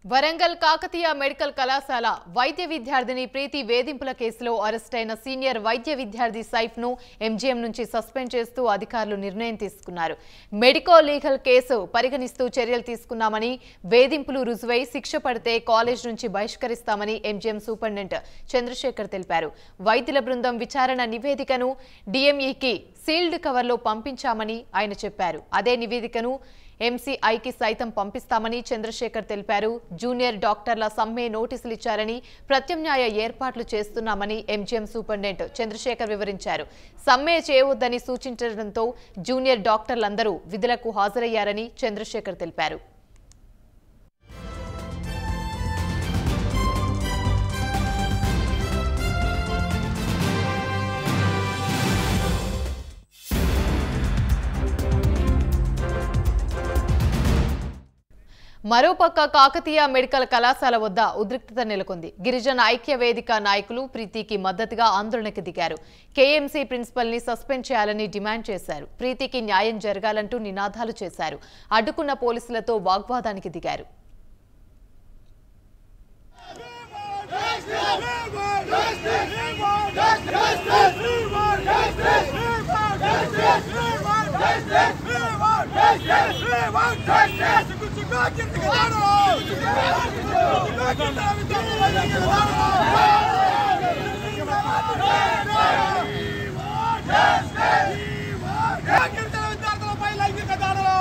Warangal Kakatiya medical కళాశాల వైద్య విద్యార్థిని ప్రీతి వేధింపుల కేసులో అరెస్ట్ అయిన సీనియర్ వైద్య విద్యార్థి సైఫ్ ను ఎంజీఎం నుంచి సస్పెండ్ చేస్తూ అధికారులు నిర్ణయం తీసుకున్నారు. మెడికో లీగల్ కేసు పరిగణిస్తూ చర్యలు తీసుకున్నామని, వేధింపులు రుజువై శిక్ష పడితే కాలేజ్ నుంచి బహిష్కరిస్తామని ఎంజీఎం సూపరింటెండెంట్ చంద్రశేఖర్ తెలిపారు. వైద్యుల బృందం విచారణ నివేదికను డీఎంఈకి సీల్డ్ కవర్లో పంపించామని ఆయన చెప్పారు. అదే నివేదికను ఎంసీఐకి సైతం పంపిస్తామని చంద్రశేఖర్ తెలిపారు. జూనియర్ డాక్టర్ల సమ్మె నోటీసులు ఇచ్చారని, ప్రత్యామ్నాయ ఏర్పాట్లు చేస్తున్నామని ఎంజీఎం సూపరింటెండెంట్ చంద్రశేఖర్ వివరించారు. సమ్మె చేయవద్దని సూచించడంతో జూనియర్ డాక్టర్లందరూ విధులకు హాజరయ్యారని చంద్రశేఖర్ తెలిపారు. మరోపక్క కాకతీయ మెడికల్ కళాశాల వద్ద ఉద్రిక్తత నెలకొంది. గిరిజన ఐక్య వేదిక నాయకులు ప్రీతికి మద్దతుగా ఆందోళనకు దిగారు. కేఎంసీ ప్రిన్సిపల్ ని సస్పెండ్ చేయాలని డిమాండ్ చేశారు. ప్రీతికి న్యాయం జరగాలంటూ నినాదాలు చేశారు. అడ్డుకున్న పోలీసులతో వాగ్వాదానికి దిగారు. విద్యార్థులపై లైంగిక దాడులు